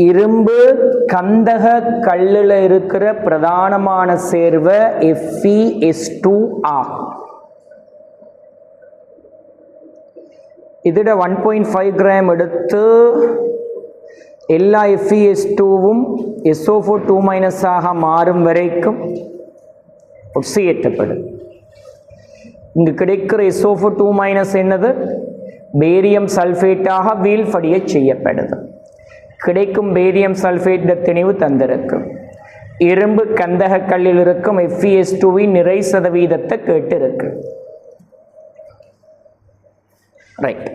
இரும்பு கந்தக கல்லுல இருக்கிற பிரதானமான சேர்வை FeS2R. இதோட 1.5 கிராம் எடுத்து எல்லா FeS2வும் SO4 ஆக மாறும் வரைக்கும் ஒக்சியேற்றப்படும். இங்கு கிடைக்கிற SO4 என்னது? பேரியம் சல்ஃபேட்டாக வீழ்படிய செய்யப்படுது. கிடைக்கும் பேரியம் சல்ஃபேட் திணிவு தந்திருக்கும். இரும்பு கந்தக கல்லில் இருக்கும் FeS2வின் நிறை சதவீதத்தை கேட்டிருக்கு. ரைட்.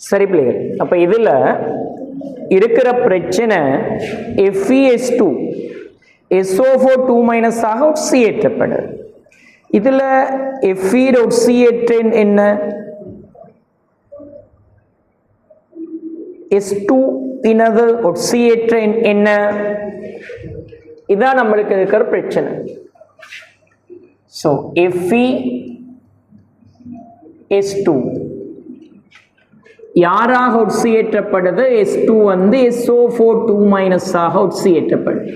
சரி பிள்ளைகள், அப்ப இதுல இருக்கிற பிரச்சனை FeS2 SO4 ஆக ஒக்சியேற்றப்படுது. இதுல Fe ஒக்சியேற்றேன் என்ன? S2 இனது ஒக்சியேற்றேன் என்ன? இதான் நம்மளுக்கு இருக்கிற பிரச்சனை. ஸோ FeS2 யாராக ஒக்சியேற்றப்படுது? S2 வந்து SO4 ஆக ஒக்சியேற்றப்படுது.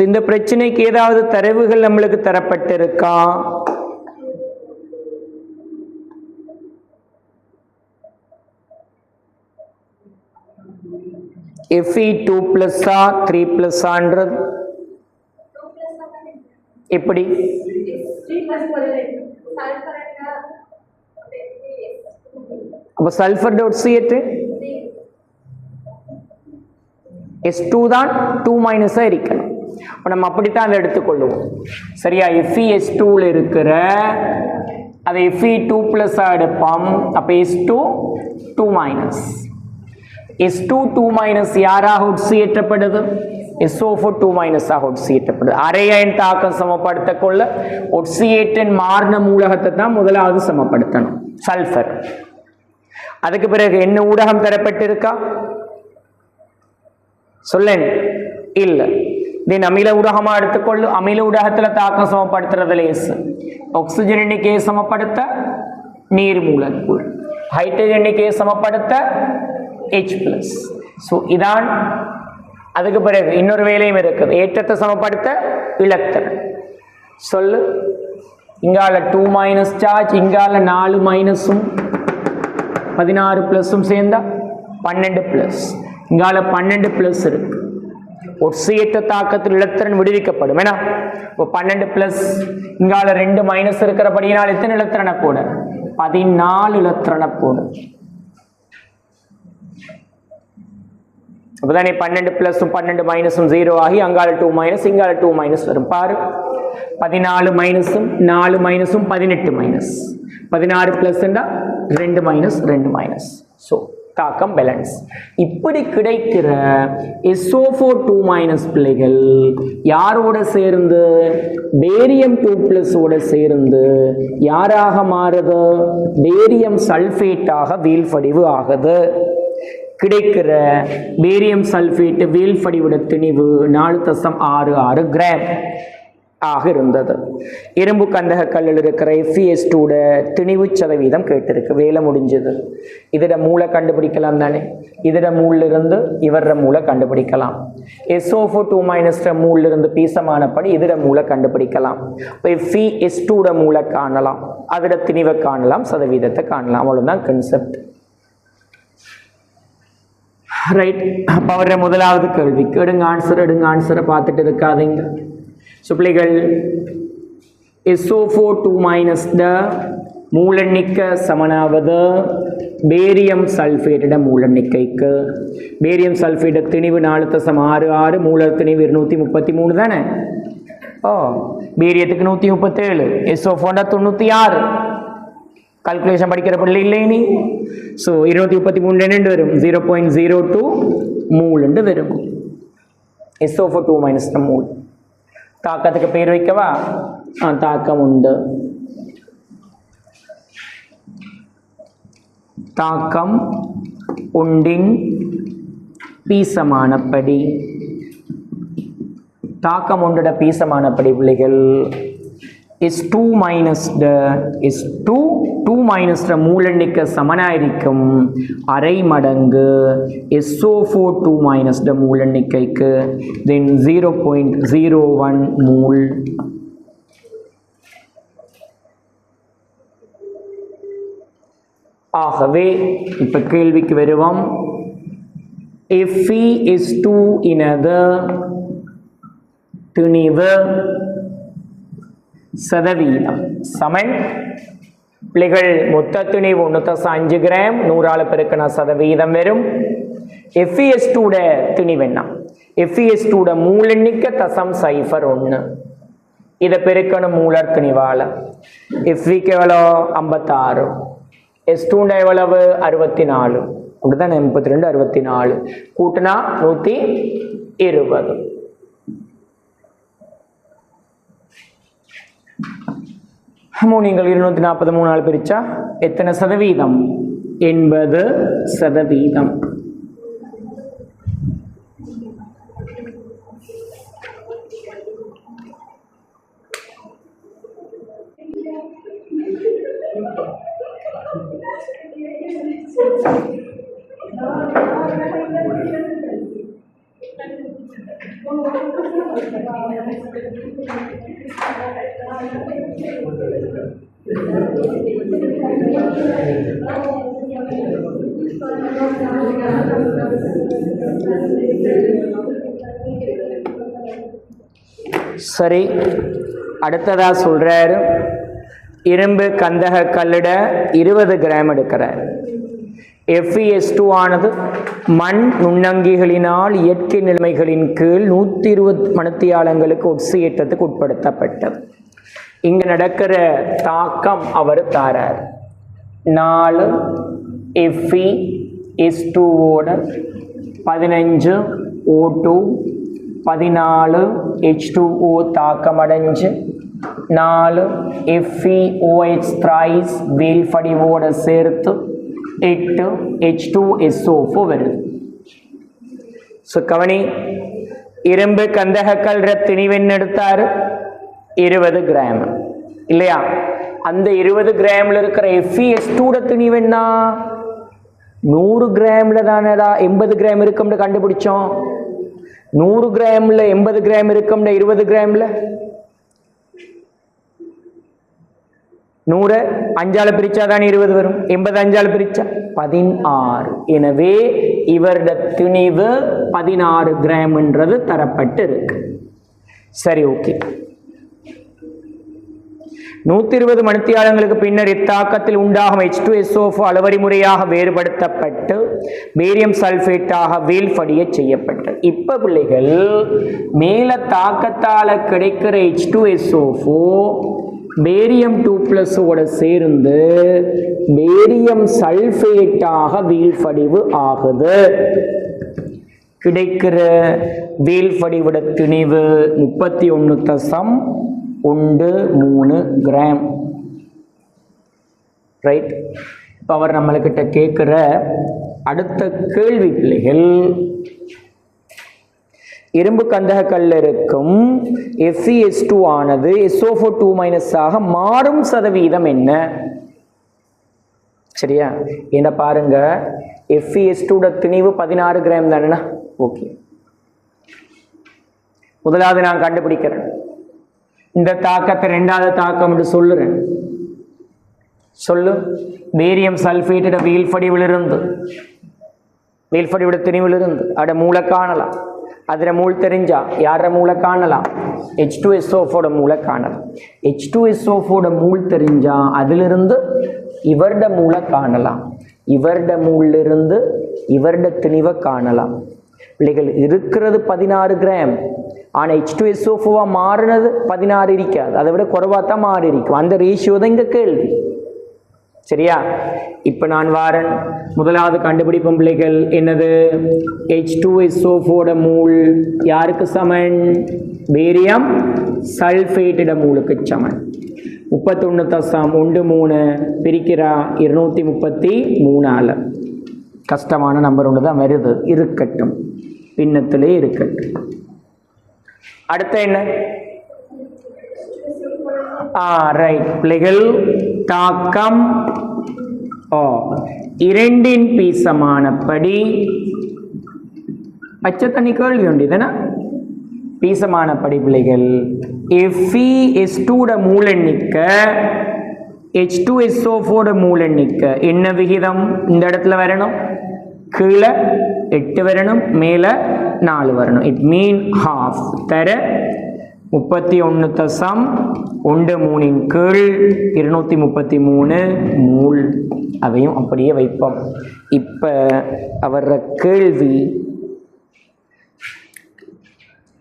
இந்த பிரச்சனைக்கு ஏதாவது தரவுகள் நம்மளுக்கு தரப்பட்டிருக்கா? Fe2 3 எப்படி? அப்ப சல்பர் ஒக்சியேட் S2 தான் 2 இருக்கணும். நம்ம அப்படித்தான் அதை எடுத்துக்கொள்ளுவோம். சரியா? FeS2 இருக்கிற அதை Fe2 எடுப்போம். அப்ப S2 2 S2 2 யாராக ஒக்சியேற்றப்படுது? SO4 2 ஆக ஒக்சியேற்றப்படுது. அரையன் தாக்கம் சமப்படுத்த கொள்ள ஒக்சியேற்றின் மாறின மூலகத்தை தான் முதலாவது சமப்படுத்தணும், சல்பர். அதுக்கு பிறகு என்ன ஊடகம் தரப்பட்டிருக்கா? சொல்லேன் இல்ல. தென் அமில ஊடகமா எடுத்துக்கொள்ளு. அமில ஊடகத்துல தாக்கம் சமப்படுத்துறது லேஸ். ஆக்சிஜன் எண்ணிக்கையை சமப்படுத்த நீர் மூலக்கூறு, ஹைட்ரஜன் எண்ணிக்கையை சமப்படுத்த H+. ஸோ இதான். அதுக்கு பிறகு இன்னொரு வேலையும் இருக்குது, ஏற்றத்தை சமப்படுத்த இலக்ட்ரான். சொல்லு. இங்கால 2 சார்ஜ், இங்கால 4 16 சேர்ந்தா 12 இங்கால 12 இருக்கு. ஒக்சியேற்ற தாக்கத்தில் இலக்ட்ரான் விடுவிக்கப்படும். ஏன்னா 12 இங்கால 2 இருக்கிறபடியினால் எத்தனை இலக்ட்ரானை போட? 14 இலக்ட்ரானை போட. அப்பதானே 12 12 0 ஆகி அங்கால 2 இங்கால 2 வரும். பாரு, 14 4 18 16 2 ஸோ தாக்கம் பேலன்ஸ். இப்படி கிடைக்கிற SO4 2 பிள்ளைகள் யாரோட சேர்ந்து? பேரியம் 2 சேர்ந்து யாராக மாறுது? பேரியம் சல்ஃபேட்டாக வீழ்படிவு ஆகுது. கிடைக்கிற பேரியம் சல்ஃபேட் வீழ்படிவுட திணிவு 4.66 கிராம். ஆக இருந்தது. இரும்பு கந்தக கல்லில் இருக்கிற FeS2 திணிவு சதவீதம் கேட்டிருக்கு. வேலை முடிஞ்சது. இதோட மூளை கண்டுபிடிக்கலாம் தானே. இதோட மூலிலிருந்து இவர மூளை கண்டுபிடிக்கலாம். SO4 மூலிலிருந்து பீசமானபடி இதோட மூளை கண்டுபிடிக்கலாம். FeS2 மூளை காணலாம், அதோட திணிவை காணலாம், சதவீதத்தை காணலாம். அவ்வளவுதான் கான்செப்ட். ரைட். அப்ப அவர முதலாவது கேள்விக்கு எடுங்க ஆன்சரை பார்த்துட்டு இருக்காதீங்க. பிள்ளைகள் SO4 மூலெண்ணிக்க சமனாவது பேரியம் சல்ஃபேட்டோட மூலெண்ணிக்கைக்கு. பேரியம் சல்ஃபேட் திணிவு 4.66, மூல திணிவு 233 தானே. பேரியத்துக்கு 137, SO4 96. கால்குலேஷன் படிக்கிற பிள்ளை இல்லை நீ. ஸோ 233 வரும், 0.02 மூல் வரும். SO4 மூல். தாக்கத்துக்கு பேர் வைக்கவா? தாக்கம் உண்டு. தாக்கம் உண்டின் பீசமானப்படி. தாக்கம் உண்டோட பீசமானப்படி பிள்ளைகள் S2 மூலெண்ணிக்க சமனாயிருக்கும் அரை மடங்கு SO4 மூலெண்ணிக்கைக்கு. தென் 0.01 மூல். ஆகவே இப்ப கேள்விக்கு வருவோம். FeS2 இனது திணிவு சதவீதம் சமன். பிள்ளைகள் மொத்த திணிவு 1.5 கிராம், 100 பெருக்கின சதவீதம் வரும். FeS2 திணிவு என்ன? FeS2 மூலெண்ணிக்க 0.01. இதை பெருக்கணும் மூலர் திணிவால. Feக்கு எவ்வளோ? 56. S2 எவ்வளவு? 64. அப்படிதான் 82, 64 கூட்டினா 120. நீங்கள் 243 பிரிச்சா எத்தனை சதவீதம்? 80%. சரி, அடுத்ததா சொல்றாரு. இரும்பு கந்தக கல்லிட 20 கிராம் எடுக்கிறார். FeS2 ஆனது மண் நுண்ணங்கிகளினால் இயற்கை நிலைமைகளின் கீழ் 120 மணித்தியாலங்களுக்கு ஒட்சியேற்றத்துக்கு உட்படுத்தப்பட்டது. இங்க நடக்கிற தாக்கம் அவர் தாரார். 4 FeS2 15 O2 14 H2O தாக்கம் அடைஞ்சு 4 FeOH thrice வேல் படிவோட சேர்த்து 8 H2SO4 வருது. ஸோ கவனி, இரும்பு கந்தக கல்ற திணிவெண் எடுத்தாரு 20 கிராம் இல்லையா? அந்த 20 கிராம்ல இருக்கிற FeS2 திணிவெண்ணா 100 கிராம்ல தானடா 80 கிராம் இருக்கும்னு கண்டுபிடிச்சோம். 100 கிராம்ல 80 கிராம் இருக்கும்னு 20 கிராம்ல 100 5ஆல பிரிச்சாதான் 20 வரும். 80 5ஆல பிரிச்சா 16. எனவே இவருடைய திணிவு 16 கிராம் என்றது தரப்பட்டு இருக்கு. சரி, ஓகே. 120 மணித்தியாலங்களுக்கு பின்னர் இத்தாக்கத்தில் உண்டாகும் H2SO4 அளவரி முறையாக வேறுபடுத்தப்பட்டு பேரியம் சல்பேட்டாக வீழ்படிய செய்யப்பட்டது. இப்ப பிள்ளைகள் மேல தாக்கத்தால கிடைக்கிற H2SO4 பேரியம் 2+ சேர்ந்து பேரியம் சல்பேட்டாக வீழ்படிவு ஆகுது. கிடைக்கிற வீழ்படிவிட திணிவு 31.13 கிராம். ரைட். இப்போ அவர் நம்மளுக்கிட்ட கேட்குற அடுத்த கேள்வி பிள்ளைகள், இரும்பு கந்தக கல்ல இருக்கும் FeS2 ஆனது SO4 ஆக மாறும் சதவீதம் என்ன? சரியா? என்ன பாருங்க, FeS2 திணிவு 16 கிராம் தானே. ஓகே, முதலாவது நான் கண்டுபிடிக்கிறேன். இந்த தாக்கத்தை ரெண்டாவது தாக்கம் என்று சொல்லுறேன். சொல்லு. பேரியம் சல்பேட் வீழ்படிவிலிருந்து வீழ்படிவிட திணிவிலிருந்து அட மூளை காணலாம். அதில் மூள் தெரிஞ்சா யார மூளை காணலாம்? H2SO4 மூளை காணலாம். H2SO4 மூள் தெரிஞ்சா அதிலிருந்து இவருட மூளை காணலாம். இவருட மூலிலிருந்து இவருட திணிவை காணலாம். பிள்ளைகள் இருக்கிறது 16 கிராம், ஆனால் H2SO4 மாறினது 16 இருக்காது, அதை விட குறைவாக தான் மாறி இருக்கும். அந்த ரேஷியோ தான் இங்கே கேள்வி. சரியா? இப்போ நான் வாரன் முதலாவது கண்டுபிடிப்போம் பிள்ளைகள். என்னது? H2SO4 மூல் யாருக்கு சமன்? பேரியம் சல்பேட்டிட மூலுக்கு சமன். 31.13 பிரிக்கிறா 233. கஷ்டமான நம்பர் ஒன்று தான் வருது. இருக்கட்டும், பின்னத்திலே இருக்கட்டும். அடுத்த என்ன? ரைட் பிள்ளைகள், தாக்கம் இரண்டின் பீசமானபடி அச்சத்தனி கேள்வி உண்டு. இதனா பீசமானபடி பிள்ளைகள் FeS2 மூலெண்ணிக்க H2SO4 மூலெண்ணிக்க என்ன விகிதம் இந்த இடத்துல வரணும்? கீழே 8 வரணும், மேலே 4 வரணும். It mean half. தர 31.13 கீழ் 233 மூல். அதையும் அப்படியே வைப்போம். இப்ப அவர கேள்வி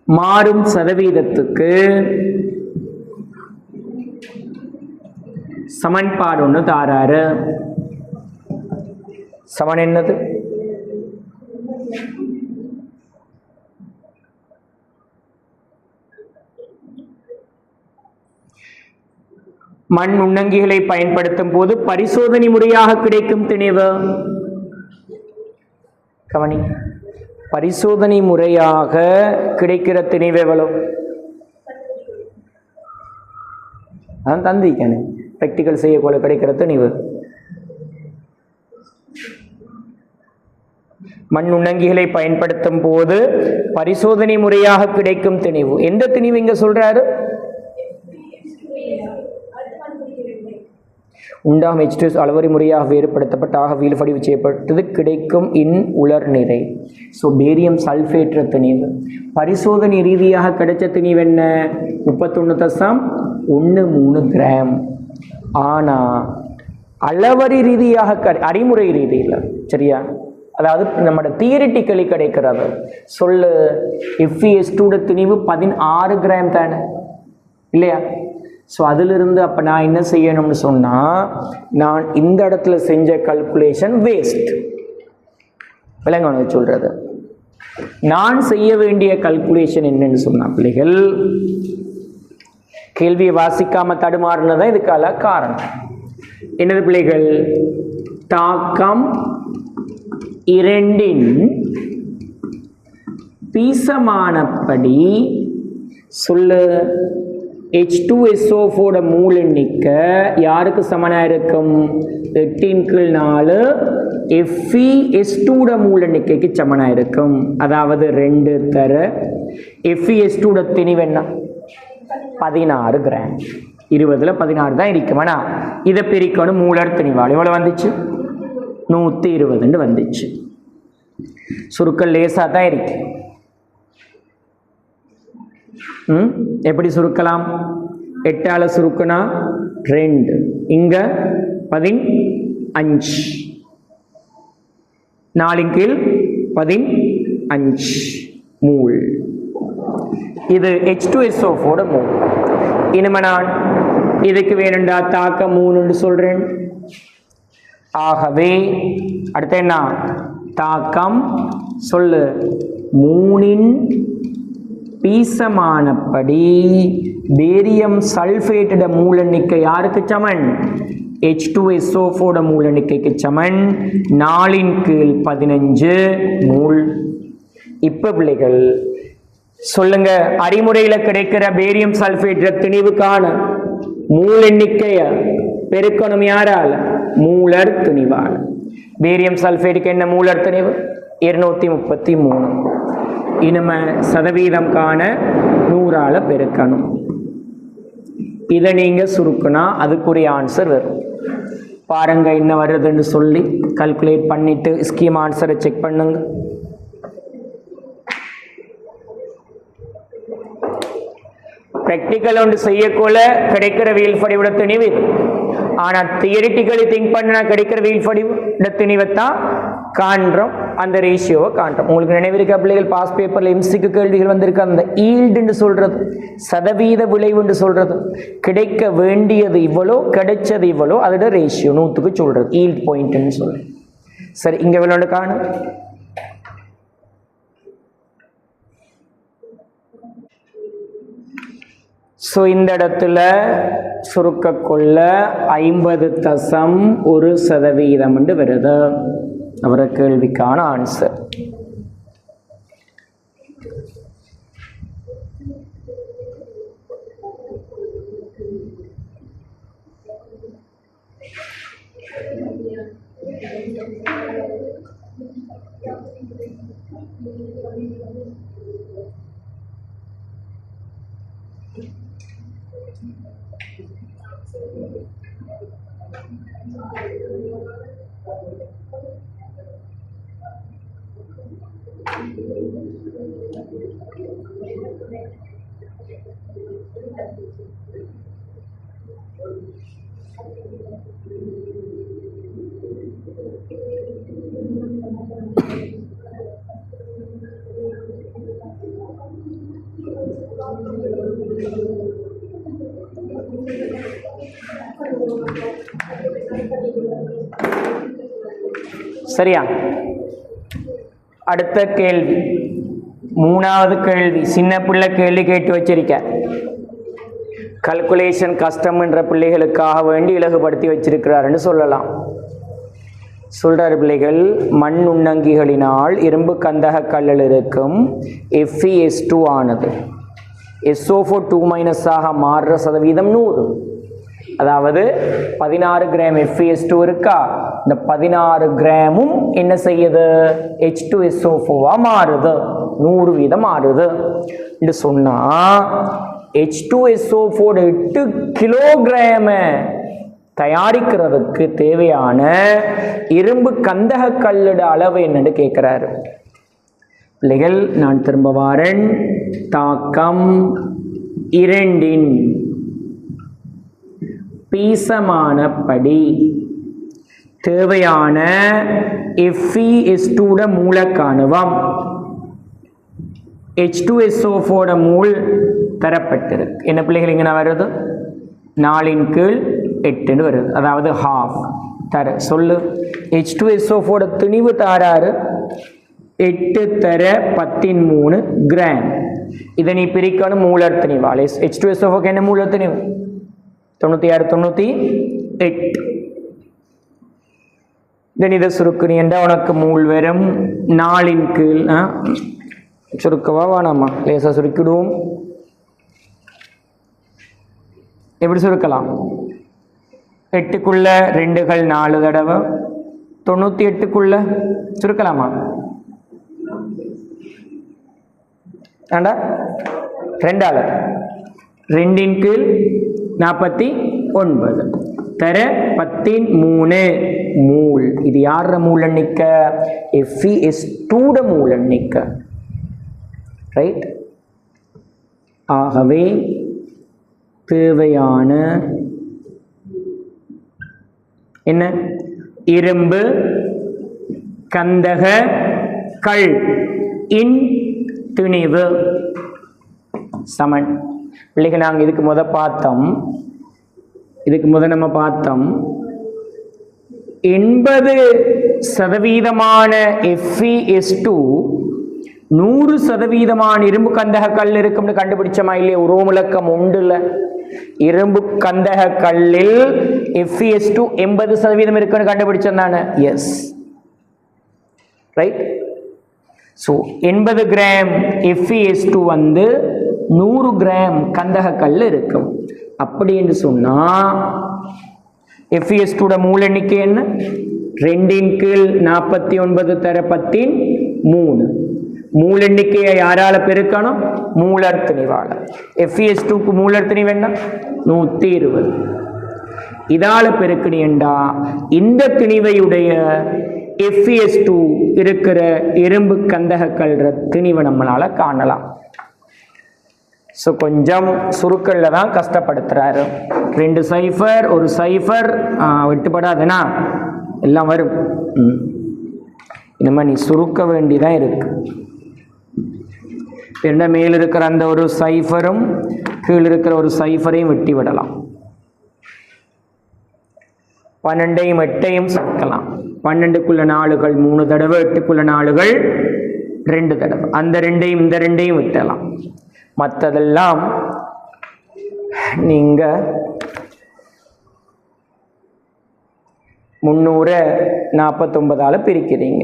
மாறும் சதவீதத்துக்கு சமன்பாடு ஒன்று தாராரு. சமன் என்னது? மண் நுண்ணங்கிகளை பயன்படுத்தும் போது பரிசோதனை முறையாக கிடைக்கும் திணிவு. கவனி, பரிசோதனை முறையாக கிடைக்கிற திணிவு எவ்வளவு? அதான் தந்திக்கணும். பிராக்டிகல் செய்யக்கூட கிடைக்கிற திணிவு மண் நுண்ணங்கிகளை பயன்படுத்தும் போது பரிசோதனை முறையாக கிடைக்கும் திணிவு. எந்த திணிவு இங்க சொல்றாரு? உண்டாம் H2S அளவரி முறையாக வேறுபடுத்தப்பட்டாக வீழ்படிவு செய்யப்பட்டது கிடைக்கும் உலர் நிறை. ஸோ பேரியம் சல்பேட் திணிவு பரிசோதனை ரீதியாக கிடைச்ச திணிவு என்ன? 31.13 கிராம். ஆனால் அளவரி ரீதியாக அறிமுறை ரீதியில், சரியா, அதாவது நம்ம தியரிட்டிக்கலி கிடைக்கிறது சொல்லு FeS2 திணிவு 16 கிராம் தானே, இல்லையா? ஸோ அதிலிருந்து அப்போ நான் என்ன செய்யணும்னு சொன்னால், நான் இந்த இடத்துல செஞ்ச கல்குலேஷன் வேஸ்ட். விளங்க சொல்கிறது. நான் செய்ய வேண்டிய கல்குலேஷன் என்னன்னு சொன்னால் பிள்ளைகள், கேள்வியை வாசிக்காம தடுமாறுனதான் இதுக்கால காரணம். என்னது பிள்ளைகள்? தாக்கம் இரண்டின் பீசமானபடி சொல்லு H2SO4 மூல் எண்ணிக்க யாருக்கு சமனாக இருக்கும்? 8/4 FeS2 மூல் எண்ணிக்கைக்கு சமனாக இருக்கும். அதாவது 2 தர FeS2 திணிவு என்ன? 16 கிராம். 20ல் 16 தான் இருக்கும். ஆனால் இதை பிரிக்கணும். மூலர் திணிவாள் எவ்வளோ வந்துச்சு? 120 வந்துச்சு. சுருக்கல் லேசாக தான் இருக்கு. எப்படி சுருக்கலாம்? 8ஆல சுருக்குனா 2, இங்க 15, 4 15 மூல். இது H2SO4 மூல். இனிமே நான் இதுக்கு வேணுண்டா தாக்கம் 3 சொல்றேன். ஆகவே அடுத்து என்ன? தாக்கம் சொல்லு 3இன் பீசமானபடி பேரியம் சல்பேட்டிட மூல் எண்ணிக்கை யாருக்கு சமன்? H2SO4 மூல் எண்ணிக்கைக்கு சமன். 4/15 மூல். இப்ப பிள்ளைகள் சொல்லுங்க. அறிமுறையில கிடைக்கிற பேரியம் சல்பேட் திணிவுக்கான மூல் எண்ணிக்கைய பெருக்கணும் யாரால? மூலர் திணிவால். பேரியம் சல்பேட்டுக்கு என்ன மூலர் திணிவு? 233. இனிமே சதவீதம் காண 100ஆல பெருக்கணும். இதை நீங்க சுருக்குனா அதுக்குரிய ஆன்சர் வரும். பாருங்க என்ன வருதுன்னு சொல்லி கால்குலேட் பண்ணிட்டு ஸ்கீம் ஆன்சரை செக் பண்ணுங்க. பிராக்டிக்கல் ஒன்று செய்யக்குள்ள கிடைக்கிற வீழ்படிவோட திணிவு, ஆனா தியரிட்டிக்கலி திங்க் பண்ணா கிடைக்கிற வீழ்படிவோட திணிவைத்தான் காண்றோம், அந்த ரேஷியோவை காண்றோம். உங்களுக்கு நினைவிருக்க பிள்ளைகள் பாஸ் பேப்பர்ல எம்சிக்கு கேள்விகள் வந்திருக்கு. அந்த ஈல்டுன்னு சொல்றது, சதவீத விளைவுன்னு சொல்றது, கிடைக்க வேண்டியது இவ்வளோ கிடைச்சது இவ்வளோ, அதோட ரேஷியோ 100க்கு சொல்றது ஈல்ட் பாயிண்ட்னு சொல்றேன். சரி, இங்க விளையாண்டு காணும். ஸோ இந்த இடத்துல சுருக்க கொள்ள 50.1% வருது. அவர கேள்விக்கான ஆன்சர். சரியா? அடுத்த கேள்வி, மூணாவது கேள்வி. சின்ன பிள்ளை கேள்வி கேட்டு வச்சிருக்க. கல்குலேஷன் கஷ்டம்ன்ற பிள்ளைகளுக்காக வேண்டி இலகுபடுத்தி வச்சிருக்கிறாருன்னு சொல்லலாம். சொல்றாரு பிள்ளைகள், மண் நுண்ணங்கிகளினால் இரும்பு கந்தக கல்லில் இருக்கும் FeS2 ஆனது SO4 2- ஆக மாறுற சதவீதம் 100. அதாவது 16 கிராம் FeS2 இருக்கா, இந்த 16 கிராமும் என்ன செய்யுது? H2SO4 மாறுது, 100% மாறுது என்று சொன்னா H2SO4 8 கிலோகிராம தயாரிக்கிறதுக்கு தேவையான இரும்பு கந்தக கல்லோட அளவு என்னன்னு கேட்கிறாரு. பிள்ளைகள் நான் திரும்ப வாரன். தாக்கம் 2 பீசமானபடி தேவையான FeS2 மூலக்காணுவம் H2SO4 மூல் தரப்பட்டிருக்கு. என்ன பிள்ளைகள் இங்கே வருது? 4/8 வருது, அதாவது half தர சொல்லு. H2SO4 திணிவு தாராரு 8 தர 13 கிராம். இதை நீ பிரிக்கணும் மூலர் திணிவால். H2SO4 என்ன மூலர் திணிவு? 96 98. தென் இதை சுருக்குனி என்றால் உனக்கு மூல் வரும் 4/கீழ். சுருக்கவா வேணாமா? லேசா சுருக்கிடுவோம். எப்படி சுருக்கலாம்? 8க்குள்ள 2கள் 4 தடவை 98க்குள்ள சுருக்கலாமா? ஆண்டா 2ஆல 2/கீழ் 49 தர 13 மூல். இது யார மூல் எண்ணிக்க? FeS2 மூல் எண்ணிக்க. ரைட்? ஆகவே தேவையான என்ன? இரும்பு கந்தக கல் இன் திணிவு சமன். பிள்ளைகள் நாங்கள் இதுக்கு முத பார்த்தோம், நம்ம பார்த்தோம் 80% FeS2 100% இரும்பு கந்தக கல் இருக்கும்னு கண்டுபிடிச்சமா இல்லையா? ஒரு ஓமுலக்கம் உண்டுல. இரும்பு கந்தக கல்லில் FeS2 80% இருக்குன்னு கண்டுபிடிச்சதானே? Yes, right. So 80 gram FeS2 வந்து 100 கிராம் கந்தகக்கல் இருக்கும். அப்படி என்று சொன்னா FeS2 மூல எண்ணிக்கை என்ன? 2/49 தர 10/3. மூல எண்ணிக்கையை யாரால பெருக்கணும்? மூலர் திணிவால. FeS2க்கு மூலர் திணிவு என்ன? 120. இதால பெருக்கணியண்டா இந்த திணிவையுடைய FeS2 இருக்கிற இரும்பு கந்தகக்கல் திணிவை நம்மளால காணலாம். ஸோ கொஞ்சம் சுருக்கல்ல தான் கஷ்டப்படுத்துறாரு. 2 சைஃபர் 1 சைஃபர் வெட்டுப்படாதுன்னா எல்லாம் வரும். இனிமே நீ சுருக்க வேண்டிதான் இருக்கு. என்ன மேல் இருக்கிற அந்த ஒரு சைஃபரும் கீழ் இருக்கிற ஒரு சைஃபரையும் வெட்டி விடலாம். 12ஐயும் 8ஐயும் சேர்க்கலாம். 12க்குள்ள 4கள் 3 தடவை, 8க்குள்ள 4கள் 2 தடவை. அந்த 2ஐயும் இந்த 2ஐயும் விட்டலாம். மற்றதெல்லாம் நீங்க 349ஆல பிரிக்கிறீங்க.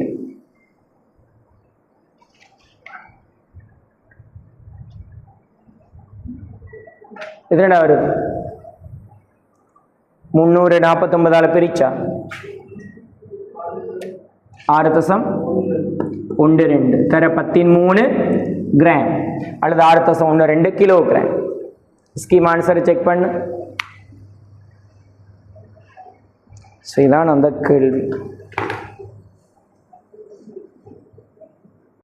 இது என்ன வருது? 349ஆல பிரிச்சா 6.12 தர 13 கிராம் அல்லது 6.12 கிலோகிராம். ஸ்கீம் ஆன்சரை செக் பண்ணு. ஸோ இதான் அந்த கேள்வி.